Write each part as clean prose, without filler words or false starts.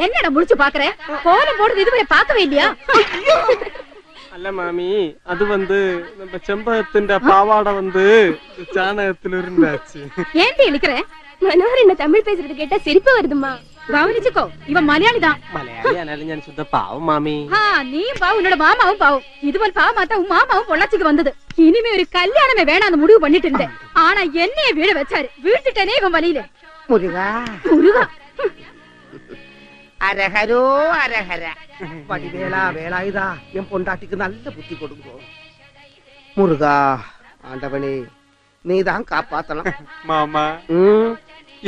என்னடா முடிச்சு பாக்குறேன்? கோலம் போடுறது இதுவரை பார்க்கவே இல்லையா? அல்ல மாமி, அது நம்ம செம்பகத்தின் பாவாடை சாணகத்துல இருந்தாச்சு. ஏன்டி நிக்கிற? മനോഹർ എന്നെ തമിഴ് പേசுறது കേട്ടാ சிரிப்பு வருதுமா. கவனிச்சுக்கோ, இவன் மலையாளி தான். മലയാളി ആനാലും ഞാൻ ശുദ്ധ പാവം മാമി. நீயும் பாவம், உன்னோட மாமாவும் பாவம். இதுவரை பாவமாத்தான் உன் மாமாவும் பொள்ளாச்சிக்கு வந்தது. இனிமே ஒரு கல்யாணமே வேணாம் அந்த முடிவு பண்ணிட்டு இருந்தேன். ஆனா என்னைய வீட வச்சாரு. வீழ்த்திட்டேனே இவன் வழியில. முருகா முருகா, அரஹரோ அரஹர. வடிவேலா வேலாயுதா, என் பொண்டாட்டிக்கு நல்ல புத்தி கொடுங்கோ. முருகா ஆண்டவனே, നീതാൻ കാപ്പാത്തണം. മാമാ,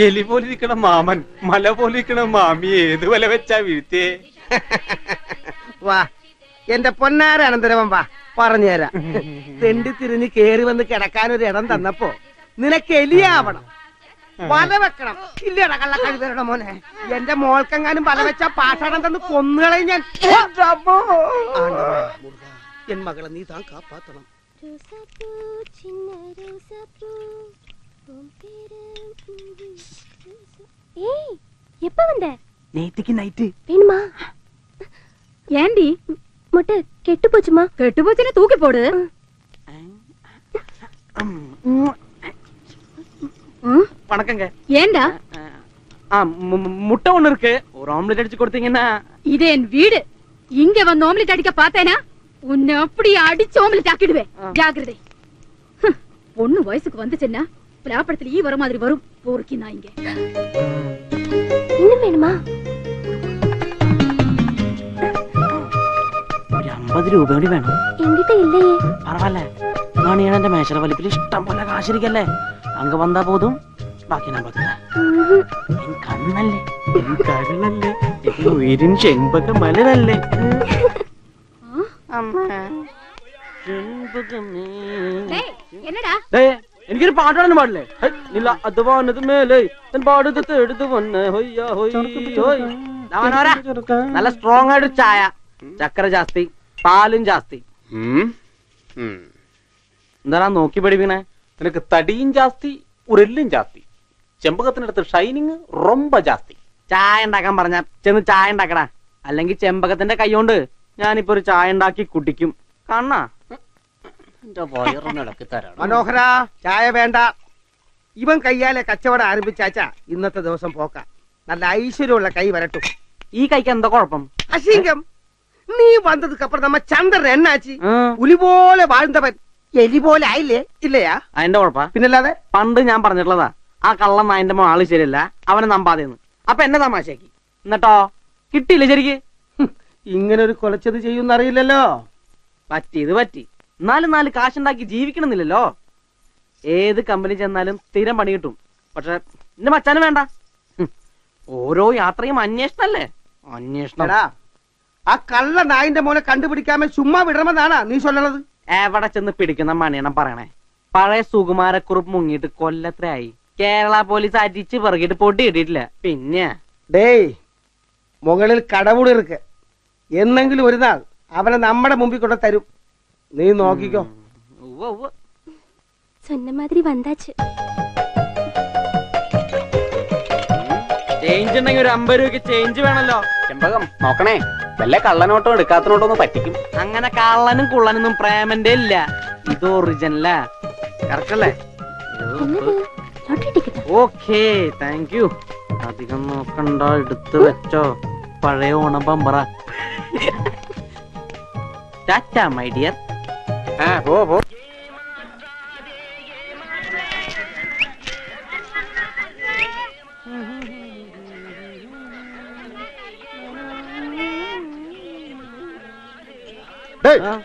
എലി പോലിരിക്കണ മാമൻ മല പോലിരിക്കണ മാമി ഏത് വല വെച്ചാ വീഴ്ത്തേ? വാ എന്റെ പൊന്നാര അനന്തരവൻ വാ, പറഞ്ഞുതരാം. തെണ്ടി തിരിഞ്ഞ് കേറി വന്ന് കിടക്കാനൊരു ഇടം തന്നപ്പോ നിനക്ക് എലിയാവണം, വല വെക്കണം. ഇല്ലടാ കള്ള കഴിവരുടെ മോനെ, എന്റെ മോൾക്കെങ്ങാനും വല വെച്ചാ പാഷാണം തന്ന് കൊന്നുകളയും ഞാൻ. എൻ മകളെ നീ താൻ കാപ്പാത്തണം. ஏய், எப்ப வந்த? நேத்திக்கு நைட்டு. வேணுமா? ஏண்டி முட்டை கெட்டு போச்சுமா? கெட்டு போச்சுன்னு தூக்கி போடு. வணக்கங்க. ஏண்டா? முட்டை ஒண்ணு இருக்கு, ஒரு ஆம்லெட் அடிச்சு கொடுத்தீங்கன்னா. இது என் வீடு. இங்க வந்து ஆம்லெட் அடிக்க பார்த்தேனா உன்னை அப்படி அடிச்சு ஆம்லெட் ஆக்கிடுவேன். ஜாக்கிரதை. பொண்ணு வயசுக்கு வந்துச்சுன்னா பிளாப்படத்துல ஈ வர மாதிரி வரும். போர்க்கி நான் இங்க. இன்னும் வேணுமா? ഒരു 50 രൂപ കൂടി വേണം. എങ്കിട്ട് ഇല്ലയേ. പരവായില്ല, നാണിയാണ് മേശര വലിപ്പിൽ ഇഷ്ടം പോലെ കാശിരിക്കല്ലേ. അങ്ങ് വന്നാ പോതും, ബാക്കി ഞാൻ പറ്റില്ല. കണ്ണല്ലേ, കരളല്ലേ, ഉയരും ചെമ്പക മലരല്ലേ. என்னடா? എനിക്കൊരു പാട്ട് പാടാൻ പാടില്ലേ? അത് വന്നത് മേലെ പാടുന്നത് എടുത്ത് വന്ന് നല്ല സ്ട്രോങ് ആയിട്ട് ചായ, ചക്കര ജാസ്തി, പാലും ജാസ്തി. എന്താ നോക്കി പഠിപ്പിക്കണേ? നിനക്ക് തടിയും ജാസ്തി, ഉരല്ലും ജാസ്തി. ചെമ്പകത്തിനടുത്ത് ഷൈനിങ് റൊമ്പ ജാസ്തി. ചായ ഉണ്ടാക്കാൻ പറഞ്ഞ ചെന്ന് ചായ ഉണ്ടാക്കടാ, അല്ലെങ്കിൽ ചെമ്പകത്തിന്റെ കൈ കൊണ്ട് ഞാനിപ്പോ ഒരു ചായ ഉണ്ടാക്കി കുടിക്കും. കാണാ മനോഹര, ചായ വേണ്ട. ഇവൻ കയ്യാലെ കച്ചവടം ആരംഭിച്ചാച്ചാ ഇന്നത്തെ ദിവസം പോക്ക. നല്ല ഐശ്വര്യമുള്ള കൈ വരട്ടും. ഈ കൈക്ക് എന്താ കുഴപ്പം? അശീങ്കം, നീ വന്നതുക്ക് അപ്പുറം നമ്മ ചന്ദ്രൻ എന്നാച്ചി പുലി പോലെ വാഴ്ന്നവൻ എലി പോലെ ആയില്ലേ? ഇല്ലയാ? അതിന്റെ കുഴപ്പ പിന്നല്ലാതെ. പണ്ട് ഞാൻ പറഞ്ഞിട്ടുള്ളതാ, ആ കള്ളം നായന്റെ ആള് ശരിയല്ല, അവനെ നമ്പാതെന്ന്. അപ്പൊ എന്നെ തമാശയാക്കി. എന്നിട്ടോ കിട്ടിയില്ല ശരിക്ക്. ഇങ്ങനെ ഒരു കൊലച്ചത് ചെയ്യുന്നറിയില്ലല്ലോ. പറ്റിയത് പറ്റി. എന്നാലും 4 കാശുണ്ടാക്കി ജീവിക്കണമെന്നില്ലല്ലോ. ഏത് കമ്പനി ചെന്നാലും സ്ഥിരം പണി കിട്ടും. പക്ഷെ എന്റെ മച്ചാനും വേണ്ട. ഓരോ യാത്രയും അന്വേഷണല്ലേ? അന്വേഷണം. ആ കള്ള നായിന്റെ മോനെ കണ്ടുപിടിക്കാമേ ചുമ്മാ വിടണമെന്നാണ് നീ ചൊല്ലണത്. എവിടെ ചെന്ന് പിടിക്കുന്ന മണിയണം പറയണേ. പഴയ സുകുമാരക്കുറുപ്പ് മുങ്ങിയിട്ട് കൊല്ലത്രയായി. കേരള പോലീസ് അരിച്ച് പിറകിട്ട് പൊട്ടി കിട്ടിയിട്ടില്ല. പിന്നെ ഡേയ്, മുകളിൽ കടവുട് ഇருக்கு. എന്നെങ്കിലും ഒരു നാൾ അവനെ നമ്മുടെ മുമ്പിൽ കൊണ്ട് തരും. നീ നോക്കിക്കോ. சொன்ன மாதிரி வந்தாச்சு. ചേഞ്ച് ഉണ്ടെങ്കിൽ ഒരു 50 രൂപയ്ക്ക് ചേഞ്ച് വേണല്ലോ. ചെമ്പകം നോക്കണേ, വല്ല കള്ളനോട്ടോ എടുക്കാത്തനോട്ടോ ഒന്ന് പറ്റിക്കും. അങ്ങനെ കള്ളനും കുള്ളനൊന്നും പ്രേമന്റെ ഇല്ല. ഇത് ഒറിജിനലാ. കറക്റ്റ് അല്ലേ? Okay, thank you. അധികം നോക്കണ്ട, എടുത്ത് വെച്ചോ. പഴയ Onam bumper. Tata my dear. പോ.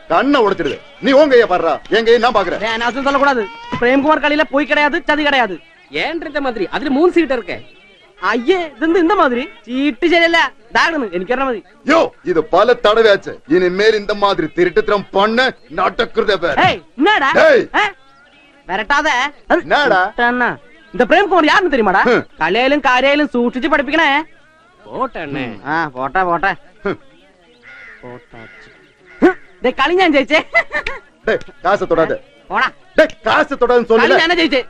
கண்ண உடைச்சிடுது. நீ உன் கைய பாடுறா, என் கையை நான் பாக்குறேன். அனாவசியம் சொல்லக்கூடாது. பிரேம்குமார் களியில போய் கிடையாது, சதி கிடையாது. ஏன்ற மாதிரி அதுல 3 சீட் இருக்கு. ஐயே, இது இந்த மாதிரி சீட்டு சரியில்ல. എനിക്കറിയാ മതി. யோ, இது பல தடவையாச்சு. இனிமேல் இந்த மாதிரி திருட்டுத்தனம் பண்ண நடக்குறதே வேற. என்னடா விரட்டாத. என்னடா இந்த பிரேம்குமார் யாருன்னு தெரியுமாடா? கலையிலும் காரியாலும் சூക്ഷിച്ച് പഠിപ്പിക്കണേ. போட்டே. പോട്ടെ. കളി ഞാൻ ജയിച്ചേ. காசை தொடாத. പോടാ. காசை தொடாதுன்னு சொல்லல. ഞാനാ ജയിച്ചേ.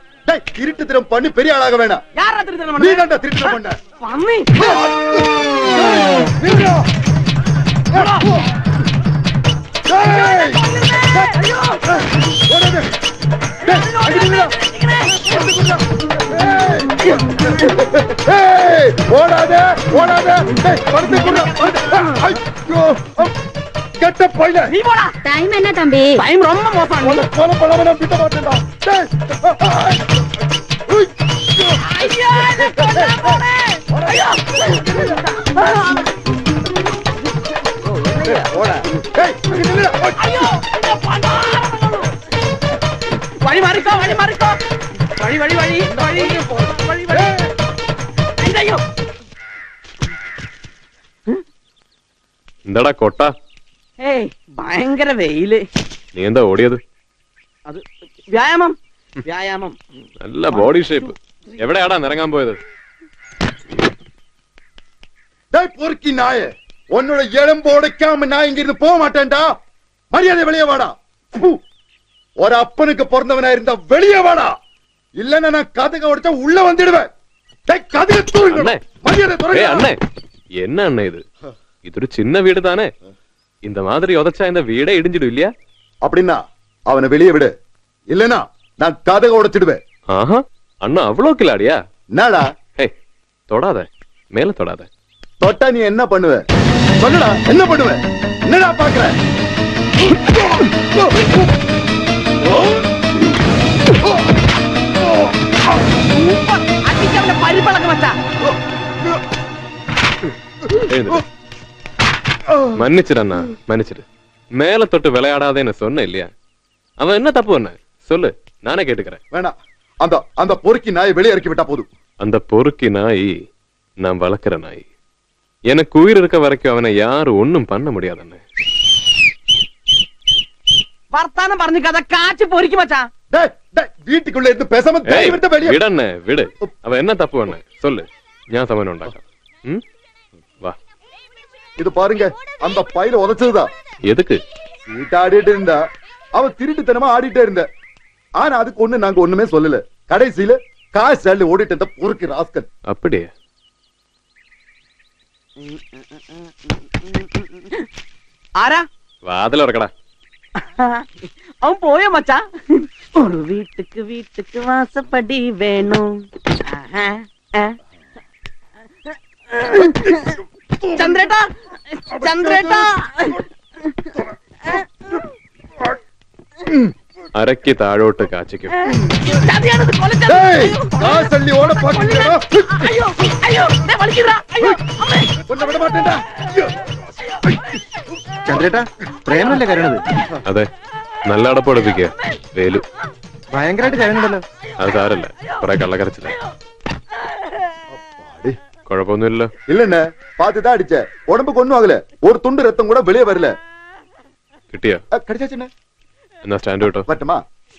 திருட்டுத்திரம் பண்ணி பெரிய ஆளாக வேணாம். யாரா திருத்தണം நீ பண்ண? தான்டா திருட்டுத்திரம் பண்ண. പന്നി. ஓடாத ஓடாத. கெட்ட போயில. നീ പോടാ. டைம் என்ன தம்பி? ടൈം ரொம்ப മോശമാണ്. கொலை பண்ணாம நான் விட மாட்டேன்டா. അയ്യോ, എന്നെ കൊല്ലാൻ പോണേ. അയ്യോ. ஓடா. டேய் அங்க நில்லுடா. അയ്യോ, എന്നെ പണ്ടാരങ്ങളോ. വഴി മാറിക്കോ, വഴി മാറിക്കോ. വഴി വഴി വഴി വഴി വഴി വഴി. അയ്യോ. എന്താടാ കൊട്ട? ഏയ്, ഭയങ്കര വെയില്. നീ എന്താ ഓടിയത്? അത് വ്യായാമം വ്യായാമം. നല്ല ബോഡി ഷേപ്പ്. എവിടെയാടാ നിറങ്ങാൻ പോയത്? டேய் பொறுக்கி நாயே, உன்னோட எலும்பு உடைக்காம நான் இங்க இருந்து போக மாட்டேன்டா. மரியாதை வெளியே வாடா. ஃபு. ஒரு அப்பனுக்கு பிறந்தவனா இருந்தா வெளியே வாடா. இல்லன்னா நான் கதக உடைச்சா உள்ள வந்துடுவேன். டேய் கதக தூருங்க. அண்ணே. மரியாதை ஏய் துறங்க. அண்ணே, என்ன அண்ணே இது? ഇതൊരു ചിന്ന വീട് தானே. இந்த மாதிரி உதச்சா இந்த வீடே இடிஞ்சிடும் இல்லையா? அப்படின்னா அவனை வெளியே விடு. இல்லனா நான் கதக உடைச்சிடுவேன். ஆஹா, அண்ணா அவ்வளோ கிளாடியா? என்னடா ஹே, தொடாத, மேல தொடாத. தொட்டா நீ என்ன பண்ணுவ? சொல்லுடா, என்ன பண்ணுவ? என்னடா பாக்குற? അടിച്ചവന്റെ പരിപ്പളക്കം വെച്ചാ. எழுந்துடு. மன்னிச்சிடு அண்ணா, மன்னிச்சிடு. மேல தொட்டு விளையாடாதேன்னு சொன்ன இல்லையா? அவன் என்ன தப்பு பண்ண சொல்லு, நானே கேட்டுக்கிறேன். வேணாம், அந்த அந்த பொறுக்கி நாயை வெளியே இறக்கி விட்டா போதும். அந்த பொறுக்கி நாய் நான் வளர்க்கிற நாய். எனக்கு உயிர் இருக்க வரைக்கும் அவனை யாரும் ஒண்ணும் பண்ண முடியாது அண்ணே. വർത്താനം പറഞ്ഞു കഥ കാച്ചു പൊരിക്കും മച്ചാ. டேய் டேய் வீட்டுக்குள்ள இருந்து பேசாம ஏய், விட்டு வெளியே. விடு அண்ணே, விடு. அவன் என்ன தப்பு பண்ண சொல்லு, ஞான் சமயம் உண்டாക്കാം. ம், வா. இது பாருங்க, அந்த பையில உதைச்சதுதான். எதுக்கு? வீட்டு ஆடிட்டு இருந்தா அவன் திருட்டுத்தனமா ஆடிட்டே இருந்த. ஆனா அதுக்கு ஒண்ணு நாங்க ஒண்ணுமே சொல்லல. கடைசியில காசு அள்ளி ஓடிட்டு இருந்த பொறுக்கி ராஸ்கல். அப்படியே ആരാ? வாதில இருக்கடா. അവൻ പോയോ മച്ചാ? ഒരു വീട്ടുക്ക് വീട്ടുക്ക് വാസപ്പടി വേണം. ചന്ദ്രേട്ടാ, ചന്ദ്രേട്ടാ. അരക്കി താഴോട്ട് കാച്ചിക്കും. ചതിയാണിത്, കൊലച്ചതി. டேய் காசு அள்ளி ஓட பாக்குறடா. അയ്യോ, അയ്യോ, ദേ വലിക്കിടാ. അയ്യോ, അമ്മേ. கொல்ல விட மாட்டேன்டா. ചന്ദ്രേട്ടാ, പ്രേമല്ലേ കരണത്? അതെ, നല്ല അടപ്പടുപ്പിക്കുക. വേലു ഭയങ്കരമായിട്ട് കരണുണ്ടല്ലോ. അത് സാരല്ല, കുറെ കള്ളക്കരച്ചില്ല. കുഴപ്പമൊന്നുമില്ലല്ലോ. இல்லண்ணே, பாத்துதான் அடிச்ச. உடம்புக்கு ஒண்ணும் ஆகல. ஒரு துண்டு ரத்தம் கூட வெளியே வரல. കിട്ടിയോ? கிடைச்சாச்சுண்ணே. എന്നാ സ്റ്റാൻഡ് കിട്ടോ? வரட்டுமா?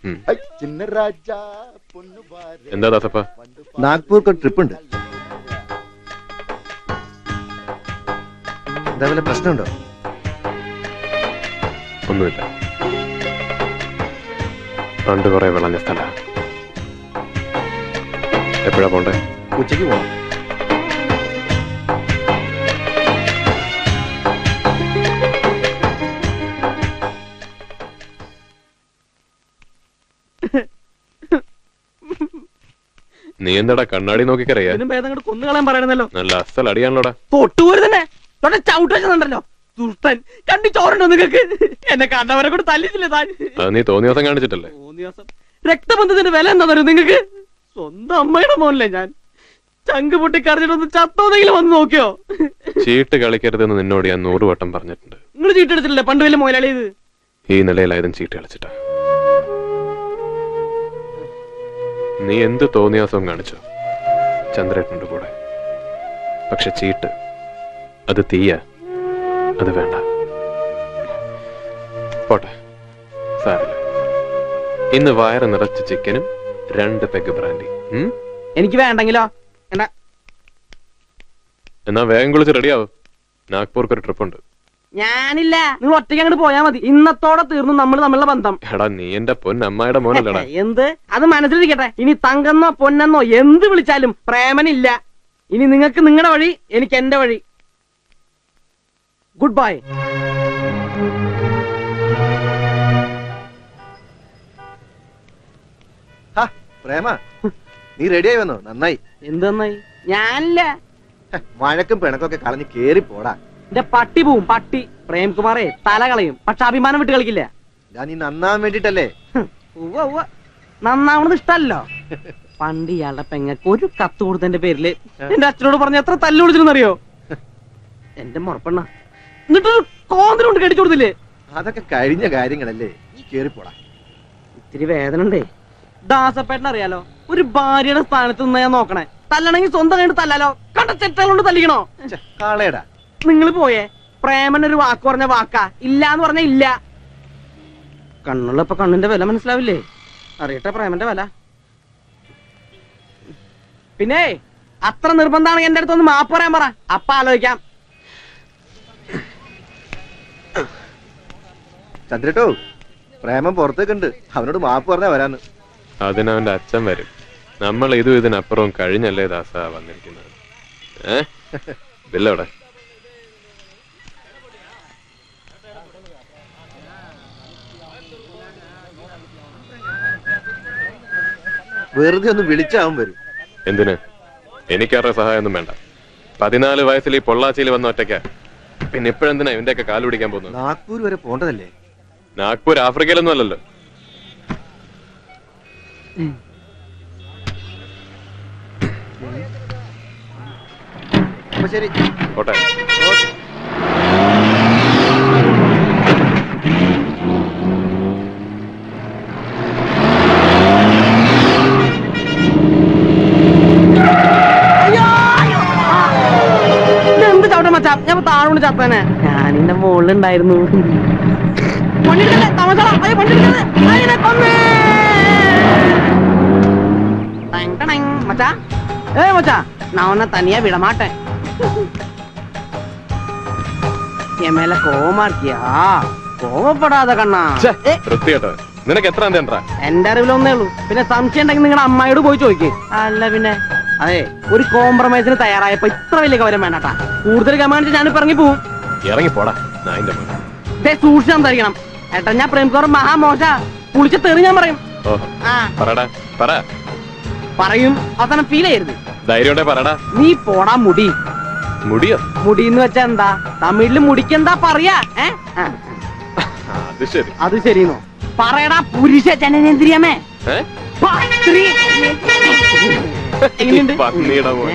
ഉം. ஐ, சின்ன ராஜா பொண்ணு பாரு. എന്താ ദാസപ്പ? നാഗ്പൂർക്ക് ഒരു ട്രിപ്പ് ഉണ്ട്. എന്താ വല്ല പ്രശ്നമുണ്ടോ? ഒന്നുമില്ല. പണ്ട് കുറെ വിളഞ്ഞ സ്ഥല. എപ്പോഴാ പോണ്ടേ? ഉച്ചയ്ക്ക് പോകണം. നീ എന്താടാ കണ്ണാടി നോക്കിക്കറിയാ? ഇതിനും ഭേദം അങ്ങോട്ട് കൊന്നുകളയാൻ പറയണല്ലോ. നല്ല അസൽ അടിയാണല്ലോടാ. തൊട്ടുപോര് തന്നെ, തൊട്ടെ ചവിട്ട് വെച്ചതുണ്ടല്ലോ. ദുഷ്ടൻ, കണ്ടി ചോറുണ്ടോ നിങ്ങൾക്ക്? എന്നെ കണ്ടവരെ കൂടെ തല്ലിച്ചില്ലേ താൻ? അത് നീ തോന്നിയ ദിവസം കാണിച്ചിട്ടല്ലേ? ദിവസം രക്തബന്ധത്തിന്റെ വില എന്താ തരും നിങ്ങൾക്ക്? സ്വന്തം അമ്മയുടെ മോനല്ലേ ഞാൻ. ചങ്ക് പൊട്ടി കറിഞ്ഞിട്ടൊന്ന് ചത്തോന്നെങ്കിലും വന്ന് നോക്കിയോ? ചീട്ട് കളിക്കരുതെന്ന് നിന്നോട് ഞാൻ 100 വട്ടം പറഞ്ഞിട്ടുണ്ട്. നിങ്ങൾ ചീട്ടെടുത്തില്ലേ പണ്ട് വലിയ മുതലാളി? ഇത് ഈ നിലയിലായതും ചീട്ട് കളിച്ചിട്ടാ. നീ എന്ത് തോന്നിയാസവും കാണിച്ചോ ചന്ദ്രേട്ടനുണ്ട് കൂടെ. പക്ഷെ ചീട്ട് അത് തീയ, അത് വേണ്ട. പോട്ടെ, സാരില്ല. ഇന്ന് വയറ് നിറച്ച് ചിക്കനും 2 പെഗ് ബ്രാൻഡി. എനിക്ക് വേണ്ടെങ്കിലോ? എന്നാ വേഗം കുളിച്ച് റെഡിയാവും. നാഗ്പൂർക്ക് ഒരു ട്രിപ്പ് ഉണ്ട്. ഞാനില്ല, നിങ്ങൾ ഒറ്റയ്ക്ക് അങ്ങോട്ട് പോയാ മതി. ഇന്നത്തോടെ തീർന്നു നമ്മൾ തമ്മിലുള്ള ബന്ധം. എടാ നീ എന്റെ പൊന്നമ്മയുടെ മോനല്ലടാ. എന്ത്? അത് മനസ്സിലിരിക്കട്ടെ. ഇനി തങ്കെന്നോ പൊന്നെന്നോ എന്ത് വിളിച്ചാലും പ്രേമനില്ല. ഇനി നിങ്ങൾക്ക് നിങ്ങളുടെ വഴി, എനിക്ക് എന്റെ വഴി. Good bye. പ്രേമ നീ റെഡിയായി വന്നോ? നന്നായി. എന്ത് നന്നായി? ഞാനില്ല. വഴക്കും പിണക്കൊക്കെ കളഞ്ഞ് കേറി പോടാ. എന്റെ പട്ടി പോവും, പട്ടി. പ്രേംകുമാറേ തല കളയും, പക്ഷെ അഭിമാനം വിട്ട് കളിക്കില്ല. ഞാൻ നീ നന്നാൻ വേണ്ടിട്ടല്ലേ. നന്നാവണത് ഇഷ്ടല്ലോ. പണ്ട് ഇയാളുടെ പെങ്ങക്ക് ഒരു കത്ത് കൊടുത്തതിന്റെ പേരില് എന്റെ അച്ഛനോട് പറഞ്ഞ എത്ര തല്ലു വിളിച്ചിരുന്നറിയോ? എന്റെ മുറപ്പെണ്ണ എന്നിട്ടൊരു കോന്തലുണ്ട് കടിച്ചു കൊടുത്തില്ലേ? അതൊക്കെ കഴിഞ്ഞ കാര്യങ്ങളല്ലേ, നീ കേറി പോടാ. ഇത്തിരി വേദന ഉണ്ടേ. ദാസപ്പേട്ടൻ അറിയാലോ, ഒരു ഭാര്യയുടെ സ്ഥാനത്ത് നിന്ന് ഞാൻ നോക്കണേ. തല്ലണെങ്കിൽ സ്വന്തം കണ്ട് തല്ലാലോ, കണ്ട ചെറ്റകളുണ്ട് തല്ലിക്കണോ? കാളേടാ. നിങ്ങൾ പോയേ. പ്രേമൻ ഒരു വാക്ക് പറഞ്ഞ വാക്കാ, ഇല്ലാന്ന് പറഞ്ഞ ഇല്ല. കണ്ണുള്ളപ്പോ കണ്ണിന്റെ വില മനസ്സിലാവില്ലേ? അറിയട്ടെ പ്രേമന്റെ വില. പിന്നെ അത്ര നിർബന്ധമാണെങ്കിൽ എന്റെ അടുത്തൊന്ന് മാപ്പ് പറയാൻ പറ, അപ്പ ആലോചിക്കാം. ചന്ദ്രട്ടോ, പ്രേമം പുറത്തേക്കുണ്ട്, അവനോട് മാപ്പ് പറഞ്ഞാ വരാന്ന്. അതിനവന്റെ അച്ഛൻ വരും. നമ്മൾ ഇതും ഇതിനപ്പുറവും കഴിഞ്ഞല്ലേ ദാസ വന്നിരിക്കുന്നത്. ബില്ലവിടെ? വെറുതെ ഒന്ന് വിളിച്ചാവും വരും. എന്തിന്? എനിക്കാരുടെ സഹായമൊന്നും വേണ്ട. 14 വയസ്സിൽ ഈ പൊള്ളാച്ചിയിൽ വന്ന ഒറ്റയ്ക്ക. പിന്നെ ഇപ്പോഴെന്തിനാ ഇവന്റെയൊക്കെ കാല് പിടിക്കാൻ പോകുന്നത്? നാഗ്പൂർ വരെ പോണ്ടതല്ലേ? നാഗ്പൂർ ആഫ്രിക്കയിലൊന്നും അല്ലല്ലോ. അപ്പൊ ശരി, കോട്ടെ. എന്ത് ചവിട്ട മച്ചാ, ഞാൻ താഴോണ്ട് ചത്തേനെ. ഞാനിന്റെ മുകളിലുണ്ടായിരുന്നു. மச்சா ஏய் மச்சா நான் உன்னை தனியா விட மாட்டேன். என் மேல கோவமா இருக்கியா? കോവപ്പെടാതെ കണ്ണാ. നിനക്ക് എത്ര തേണ്ടാ? എന്റെ അറിവിലൊന്നേ ഉള്ളൂ. പിന്നെ സംശയം ഉണ്ടെങ്കിൽ നിങ്ങളുടെ അമ്മായിയോട് പോയി ചോദിക്കേ. അല്ല പിന്നെ അതെ, ഒരു കോംപ്രമൈസിന് തയ്യാറായപ്പോ ഇത്ര വലിയ കവരം വേണ്ടട്ടാ. കൂടുതൽ കമാൻഡ് ഞാനിപ്പോ ഇറങ്ങി പോവും. ഇറങ്ങി പോടാ. സൂക്ഷിച്ച് സംസാരിക്കണം ഏട്ടാ. ഞാൻ പ്രേംകുമാർ മഹാമോശ, കുളിച്ച് തെറി ഞാൻ പറയും. പറയും, അവസാനം ഫീൽ ചെയ്യരുത്. ധൈര്യം പറടാ. നീ പോടാ മുടി. മുടിയോ? മുടി എന്ന് വെച്ചാ എന്താ? തമിഴില് മുടിക്കെന്താ പറയാ? അത് ശരി. അത് ശരിന്നോ? പറയടാ പുരുഷ ജനനേന്ദ്രിയമേ. പന്നിയുടെ മോൻ.